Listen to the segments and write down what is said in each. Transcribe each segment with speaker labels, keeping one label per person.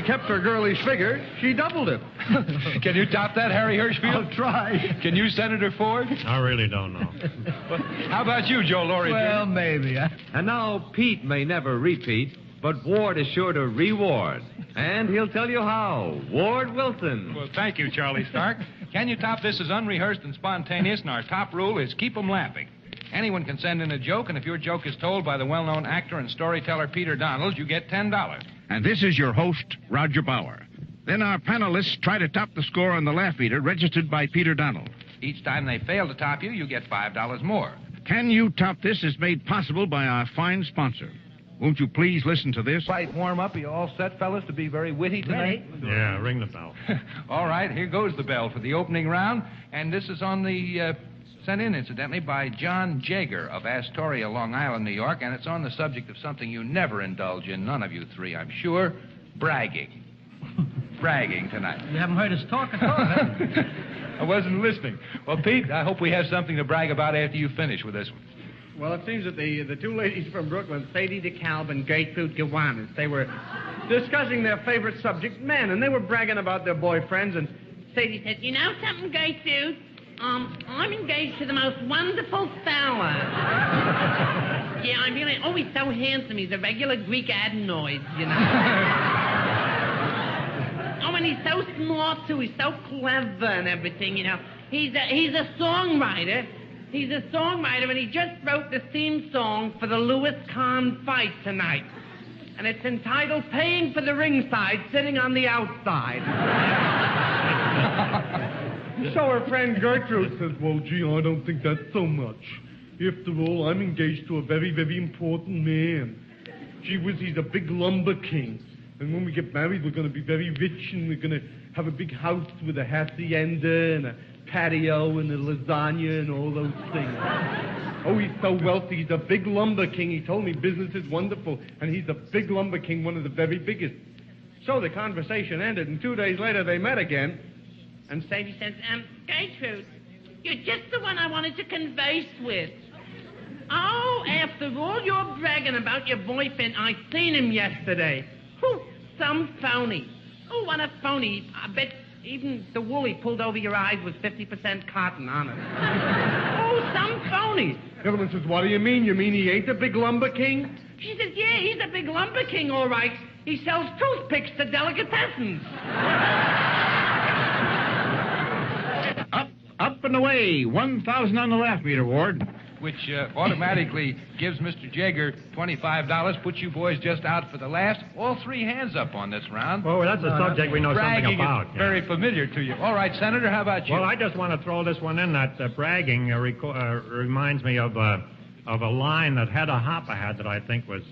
Speaker 1: only kept her girlish figure, she doubled it.
Speaker 2: Can you top that, Harry Hirschfield?
Speaker 1: I'll try.
Speaker 2: Can you, Senator Ford?
Speaker 3: I really don't know.
Speaker 2: Well, how about you, Joe Laurie?
Speaker 1: Well, maybe.
Speaker 4: And now Pete may never repeat, but Ward is sure to reward. And he'll tell you how. Ward Wilson.
Speaker 2: Well, thank you, Charlie Stark. Can you top this as unrehearsed and spontaneous? And our top rule is keep 'em laughing. Anyone can send in a joke, and if your joke is told by the well-known actor and storyteller Peter Donald, you get $10.
Speaker 5: And this is your host, Roger Bauer. Then our panelists try to top the score on the Laugh Meter registered by Peter Donald.
Speaker 2: Each time they fail to top you, you get $5 more.
Speaker 5: Can You Top This is made possible by our fine sponsor. Won't you please listen to this?
Speaker 2: Fight warm up. Are you all set, fellas, to be very witty tonight?
Speaker 3: Yeah, ring the bell.
Speaker 2: All right, here goes the bell for the opening round. And this is on the, sent in, incidentally, by John Jager of Astoria, Long Island, New York. And it's on the subject of something you never indulge in, none of you three, I'm sure, bragging. Bragging tonight.
Speaker 1: You haven't heard us talk at all, have you?
Speaker 2: I wasn't listening. Well, Pete, I hope we have something to brag about after you finish with this one.
Speaker 6: Well, it seems that the two ladies from Brooklyn, Sadie DeKalb and Gertrude Kiwanis, they were discussing their favorite subject, men, and they were bragging about their boyfriends, and Sadie said,
Speaker 7: You know something, Gertrude? I'm engaged to the most wonderful fella. Yeah, I'm really... Oh, he's so handsome. He's a regular Greek adenoid, you know. Oh, and he's so smart, too. He's so clever and everything, you know. He's a songwriter. He's a songwriter, and he just wrote the theme song for the Louis Kahn fight tonight. And it's entitled Paying for the Ringside, Sitting on the Outside.
Speaker 6: so her friend Gertrude says, well, gee, I don't think that's so much. After all, I'm engaged to a very, very important man. Gee whiz, he's a big lumber king. And when we get married, we're going to be very rich, and we're going to have a big house with a hacienda and a patio and a lasagna and all those things. Oh, he's so wealthy. He's a big lumber king. He told me business is wonderful, and he's a big lumber king, one of the very biggest. So the conversation ended, and 2 days later they met again.
Speaker 7: And Sadie says, Gertrude, you're just the one I wanted to converse with. Oh, after all you're bragging about your boyfriend, I seen him yesterday. Whew, some phony. Oh, what a phony. I bet even the wool he pulled over your eyes was 50% cotton on it. Oh, some phony.
Speaker 6: The other one says, what do you mean? You mean he ain't a big lumber king?
Speaker 7: She says, yeah, he's a big lumber king, all right. He sells toothpicks to delicatessens.
Speaker 5: Up and away. 1,000 on the Laugh Meter, Ward.
Speaker 2: Which automatically gives Mr. Jager $25, puts you boys just out for the last. All three hands up on this round.
Speaker 3: Oh, that's a subject we know something
Speaker 2: bragging
Speaker 3: about.
Speaker 2: Is very familiar to you. All right, Senator, how about you?
Speaker 3: Well, I just want to throw this one in. That bragging reminds me of a line that Hedda Hopper had that I think was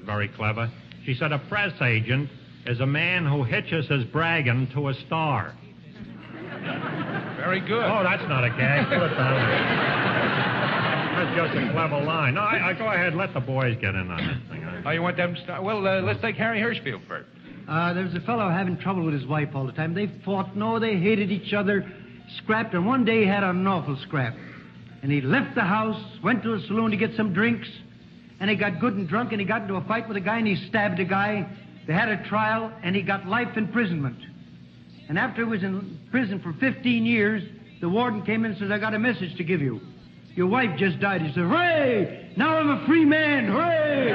Speaker 3: very clever. She said, a press agent is a man who hitches his bragging to a star.
Speaker 2: Very good.
Speaker 3: Oh, that's not a gag. Put it down. That's just a clever line. No, I go ahead. Let the boys get in on this thing.
Speaker 2: Oh, you want them to start? Well, let's take Harry Hirschfield first.
Speaker 1: There was a fellow having trouble with his wife all the time. They fought. No, they hated each other, scrapped, and one day he had an awful scrap. And he left the house, went to a saloon to get some drinks, and he got good and drunk, and he got into a fight with a guy, and he stabbed a guy. They had a trial, and he got life imprisonment. And after he was in prison for 15 years, the warden came in and says, I got a message to give you. Your wife just died. He said, hooray! Now I'm a free man. Hooray!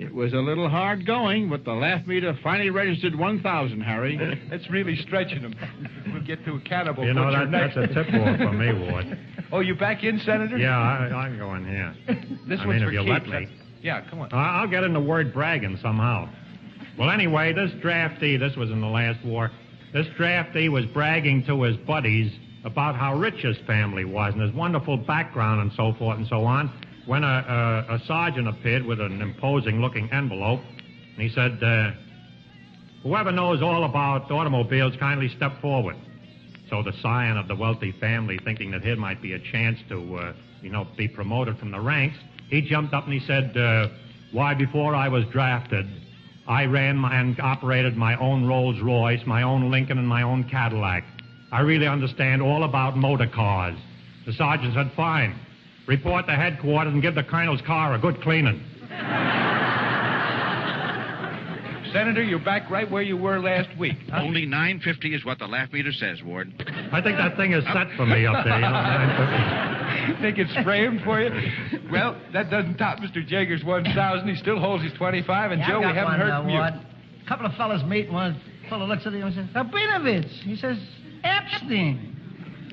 Speaker 5: It was a little hard going, but the Laugh Meter finally registered 1,000, Harry.
Speaker 2: That's really stretching him. We'll get to a cannibal.
Speaker 3: You know, that's a tip-off for me, Ward.
Speaker 2: Oh, you back in, Senator?
Speaker 3: Yeah, I can go in here.
Speaker 2: This
Speaker 3: I
Speaker 2: one's
Speaker 3: mean,
Speaker 2: for
Speaker 3: if you
Speaker 2: keeps.
Speaker 3: let me.
Speaker 2: Yeah, come on.
Speaker 3: I'll get in the word bragging somehow. Well, anyway, this draftee, this was in the last war, this draftee was bragging to his buddies about how rich his family was and his wonderful background and so forth and so on, when a sergeant appeared with an imposing-looking envelope, and he said, whoever knows all about automobiles, kindly step forward. So the scion of the wealthy family, thinking that here might be a chance to, be promoted from the ranks, he jumped up and he said, why, before I was drafted, I ran and operated my own Rolls Royce, my own Lincoln, and my own Cadillac. I really understand all about motor cars. The sergeant said, fine. Report to headquarters and give the colonel's car a good cleaning.
Speaker 2: Senator, you're back right where you were last week.
Speaker 5: Only $9.50 is what the laugh meter says, Ward.
Speaker 3: I think that thing is set for me up there, you know.
Speaker 2: Think it's framed for you? Well, that doesn't top Mr. Jager's 1,000. He still holds his 25. And Joe, we haven't heard from you.
Speaker 8: A couple of fellas meet, one fellow looks at him and says, Abrinovich. He says, Epstein.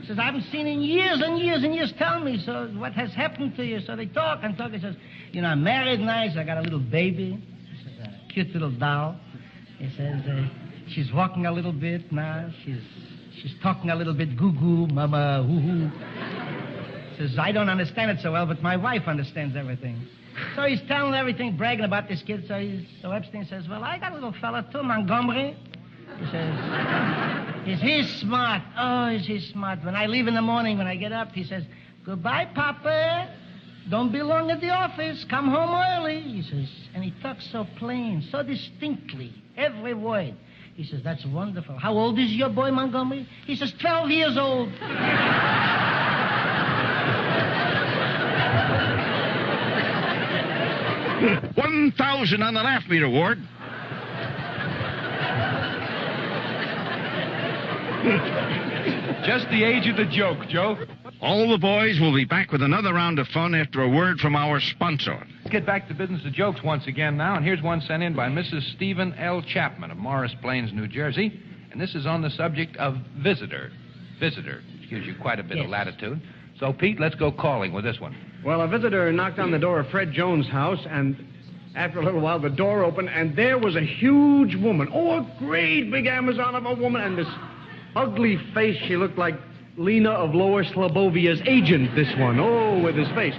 Speaker 8: He says, I haven't seen in years and years and years. Tell me, so what has happened to you? So they talk and talk. He says, you know, I'm married nice. I got a little baby. He says, a cute little doll. He says, she's walking a little bit now. She's talking a little bit goo-goo, mama, hoo-hoo. He says, I don't understand it so well, but my wife understands everything. So he's telling everything, bragging about this kid. So Epstein says, well, I got a little fella, too, Montgomery. He says, is he smart? Oh, is he smart? When I leave in the morning, when I get up, he says, goodbye, Papa. Don't be long at the office. Come home early. He says, and he talks so plain, so distinctly, every word. He says, that's wonderful. How old is your boy, Montgomery? He says, 12 years old.
Speaker 5: 1,000 on the laugh meter, Ward.
Speaker 2: Just the age of the joke, Joe.
Speaker 5: All the boys will be back with another round of fun after a word from our sponsor.
Speaker 2: Let's get back to business of jokes once again now. And here's one sent in by Mrs. Stephen L. Chapman of Morris Plains, New Jersey. And this is on the subject of visitor. Visitor, which gives you quite a bit of latitude. So, Pete, let's go calling with this one.
Speaker 9: Well, a visitor knocked on the door of Fred Jones' house, and after a little while, the door opened, and there was a huge woman. Oh, a great big Amazon of a woman, and this ugly face. She looked like Lena of Lower Slabovia's agent, this one. Oh, with his face.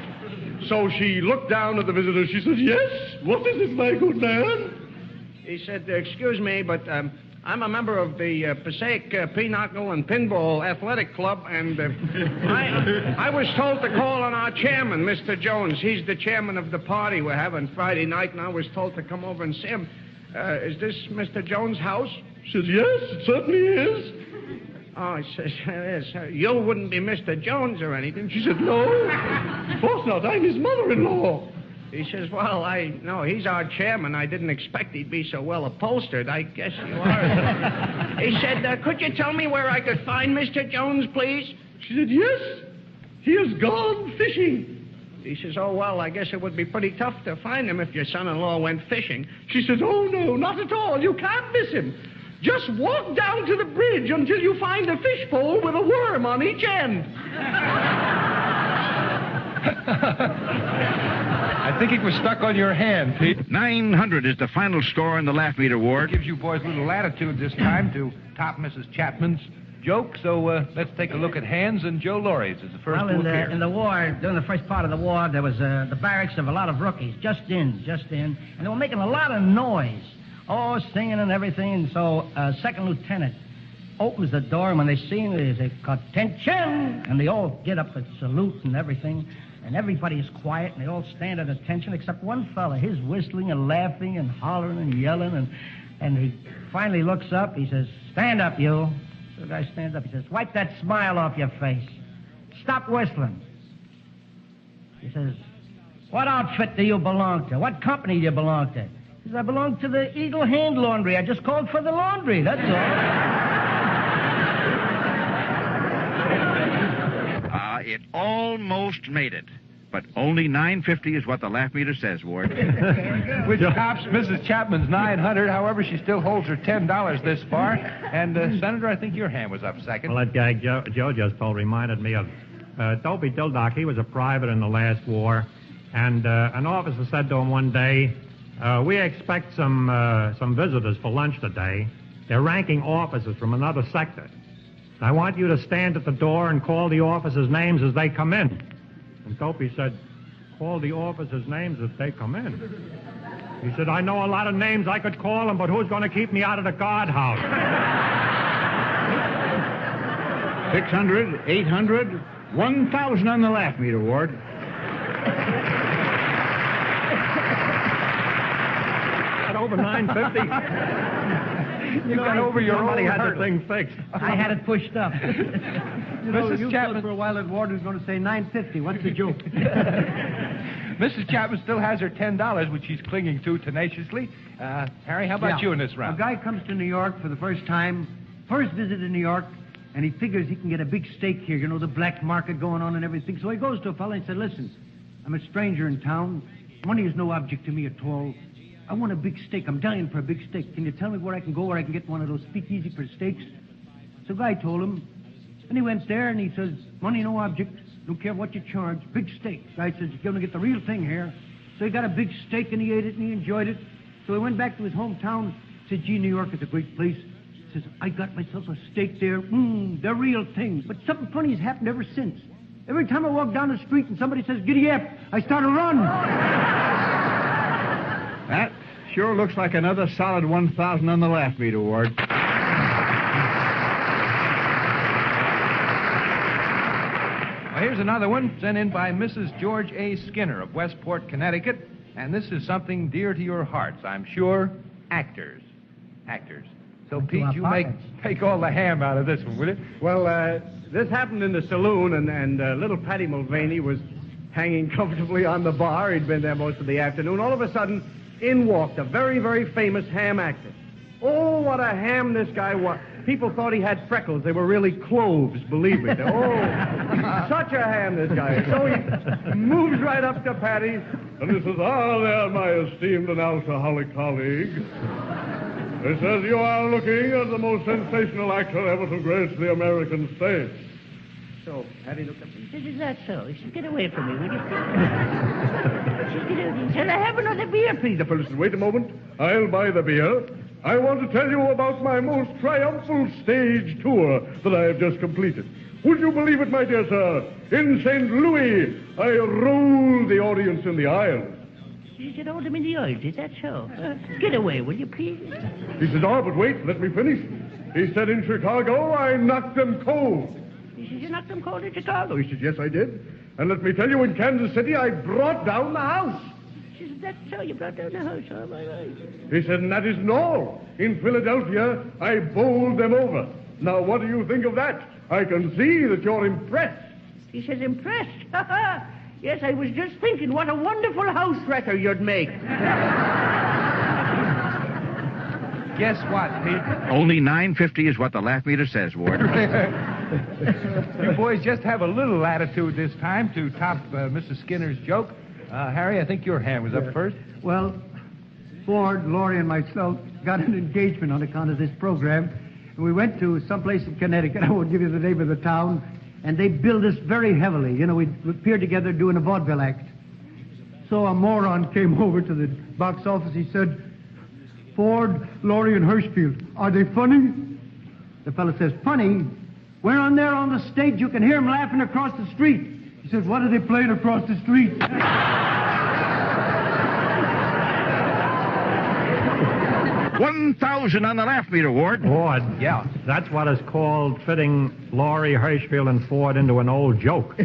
Speaker 6: So she looked down at the visitor. She said, yes, what is it, my good man?
Speaker 9: He said, excuse me, but I'm a member of the Passaic Pinochle and Pinball Athletic Club, and I was told to call on our chairman, Mr. Jones. He's the chairman of the party we're having Friday night, and I was told to come over and see him. Is this Mr. Jones' house?
Speaker 6: She said, yes, it certainly is.
Speaker 9: Oh, he says, yes, you wouldn't be Mr. Jones or anything.
Speaker 6: She said, no, of course not. I'm his mother-in-law.
Speaker 9: He says, well, no, he's our chairman. I didn't expect he'd be so well upholstered. I guess you are. He said, could you tell me where I could find Mr. Jones, please?
Speaker 6: She said, yes, he has gone fishing.
Speaker 9: He says, oh, well, I guess it would be pretty tough to find him if your son-in-law went fishing.
Speaker 6: She says, oh, no, not at all. You can't miss him. Just walk down to the bridge until you find a fishpole with a worm on each end.
Speaker 2: I think it was stuck on your hand, Pete.
Speaker 5: 900 is the final score in the laugh meter, Ward.
Speaker 2: Gives you boys a little latitude this time to top Mrs. Chapman's joke. So let's take a look at Hans and Joe Laurie's as the first
Speaker 8: Well,
Speaker 2: to appear.
Speaker 8: in the war, during the first part of the war, there was the barracks of a lot of rookies, just in, and they were making a lot of noise. Oh, singing and everything. And so second lieutenant opens the door, and when they see him, they say, attention! And they all get up and salute and everything. And everybody is quiet, and they all stand at attention, except one fella. He's whistling and laughing and hollering and yelling. And he finally looks up. He says, stand up, you. So the guy stands up. He says, wipe that smile off your face. Stop whistling. He says, what outfit do you belong to? What company do you belong to? He says, I belong to the Eagle Hand Laundry. I just called for the laundry, that's all.
Speaker 5: It almost made it. But only 950 is what the laugh meter says, Ward.
Speaker 2: Which tops Mrs. Chapman's 900. However, she still holds her $10 this far. And, Senator, I think your hand was up second.
Speaker 3: Well, that guy Joe just told reminded me of Dopey Dildock. He was a private in the last war. And an officer said to him one day, we expect some visitors for lunch today. They're ranking officers from another sector. I want you to stand at the door and call the officers' names as they come in. And Dopey said, call the officers' names as they come in. He said, I know a lot of names I could call them, but who's going to keep me out of the guardhouse?
Speaker 10: 600, 800, 1,000 on the laugh meter, Ward.
Speaker 3: Got over 950.
Speaker 2: You got over your own
Speaker 3: Somebody had
Speaker 2: hurdle.
Speaker 3: the thing fixed.
Speaker 8: I had it pushed up.
Speaker 1: You know,
Speaker 2: Mrs.
Speaker 1: you
Speaker 2: Chapman.
Speaker 1: thought for a while that Warden's going to say 950. What's the joke?
Speaker 2: Mrs. Chapman still has her $10, which she's clinging to tenaciously. Harry, how about you in this round?
Speaker 1: A guy comes to New York for the first time, first visit to New York, and he figures he can get a big steak here, you know, the black market going on and everything. So he goes to a fellow and said, listen, I'm a stranger in town. Money is no object to me at all. I want a big steak. I'm dying for a big steak. Can you tell me where I can go where I can get one of those speakeasy for steaks? So the guy told him, and he went there and he says, money no object. Don't care what you charge. Big steak. The guy says, you're going to get the real thing here. So he got a big steak and he ate it and he enjoyed it. So he went back to his hometown. Said, gee, New York is a great place. Says, I got myself a steak there. The real thing. But something funny has happened ever since. Every time I walk down the street and somebody says, giddy up, I start to run.
Speaker 10: That sure looks like another solid 1,000 on the laugh meter, Ward.
Speaker 2: Well, here's another one sent in by Mrs. George A. Skinner of Westport, Connecticut. And this is something dear to your hearts, I'm sure. Actors. Actors. So, Pete, you make all the ham out of this one, will you?
Speaker 9: Well, this happened in the saloon, and little Patty Mulvaney was hanging comfortably on the bar. He'd been there most of the afternoon. All of a sudden, in walked a very, very famous ham actor. Oh, what a ham this guy was. People thought he had freckles. They were really cloves, believe me. Oh, such a ham, this guy is. So he moves right up to Patty,
Speaker 6: And he says, there, my esteemed and alcoholic colleague. He says, you are looking at the most sensational actor ever to grace the American stage.
Speaker 9: So Patty looked up and
Speaker 8: He says, is that so? He says, get away from me, will you? He said, I have another beer, please.
Speaker 6: The fellow said, wait a moment. I'll buy the beer. I want to tell you about my most triumphal stage tour that I have just completed. Would you believe it, my dear sir? In St. Louis, I rolled the audience in the aisles.
Speaker 8: He said, hold him in the aisles. Is that so? Get away, will you, please?
Speaker 6: He said, but wait, let me finish. He said, in Chicago, I knocked them cold.
Speaker 8: He says, you knocked them cold in Chicago?
Speaker 6: He said, yes, I did. And let me tell you, in Kansas City, I brought down the house.
Speaker 8: He says, that's so, you brought down the house, oh, my God.
Speaker 6: He said, and that isn't all. In Philadelphia, I bowled them over. Now, what do you think of that? I can see that you're impressed.
Speaker 8: He says, impressed? Yes, I was just thinking what a wonderful house wrecker you'd make.
Speaker 2: Guess what, Pete?
Speaker 5: Only $9.50 is what the laugh meter says, Ward.
Speaker 2: You boys just have a little attitude this time to top Mrs. Skinner's joke. Harry, I think your hand was up first.
Speaker 1: Well, Ford, Laurie, and myself got an engagement on account of this program. And we went to someplace in Connecticut. I won't give you the name of the town. And they billed us very heavily. You know, we appeared together doing a vaudeville act. So a moron came over to the box office. He said, Ford, Laurie, and Hirschfield, are they funny? The fellow says, funny? We're on there on the stage. You can hear them laughing across the street. He says, what are they playing across the street?
Speaker 5: 1,000 on the laugh meter, Ward.
Speaker 3: Ward, yeah. That's what is called fitting Laurie, Hirschfield, and Ford into an old joke.
Speaker 2: You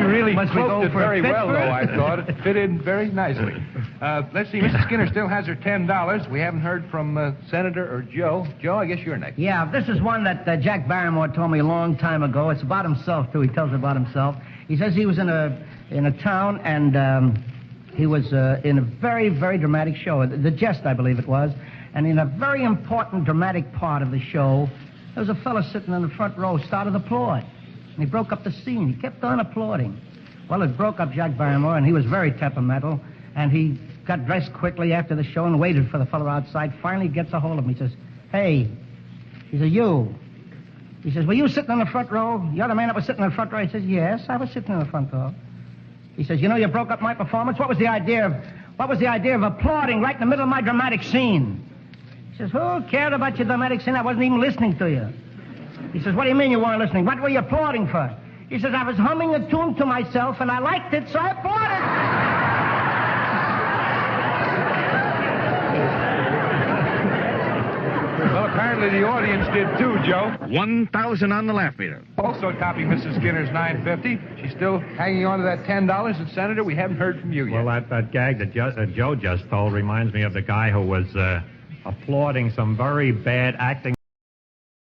Speaker 2: really cloaked it very well, though, I thought. It fit in very nicely. Let's see, Mrs. Skinner still has her $10. We haven't heard from Senator or Joe. Joe, I guess you're next.
Speaker 8: Yeah, this is one that Jack Barrymore told me a long time ago. It's about himself, too. He tells about himself. He says he was in a town, and he was in a very, very dramatic show. The Jest, I believe it was. And in a very important dramatic part of the show, there was a fellow sitting in the front row, started to applaud. And he broke up the scene. He kept on applauding. Well, it broke up Jack Barrymore, and he was very temperamental. And he got dressed quickly after the show and waited for the fellow outside. Finally gets a hold of him. He says, hey. He says, you. He says, were you sitting in the front row? You're the man that was sitting in the front row? He says, yes, I was sitting in the front row. He says, you know, you broke up my performance. What was the idea of applauding right in the middle of my dramatic scene? He says, who cared about your dramatic scene? I wasn't even listening to you. He says, what do you mean you weren't listening? What were you applauding for? He says, I was humming a tune to myself, and I liked it, so I applauded.
Speaker 2: Well, apparently the audience did too, Joe.
Speaker 5: 1,000 on the laugh meter.
Speaker 2: Also topping Mrs. Skinner's $9.50. She's still hanging on to that $10. And, Senator, we haven't heard from you yet.
Speaker 3: Well, that gag that Joe just told reminds me of the guy who was applauding some very bad acting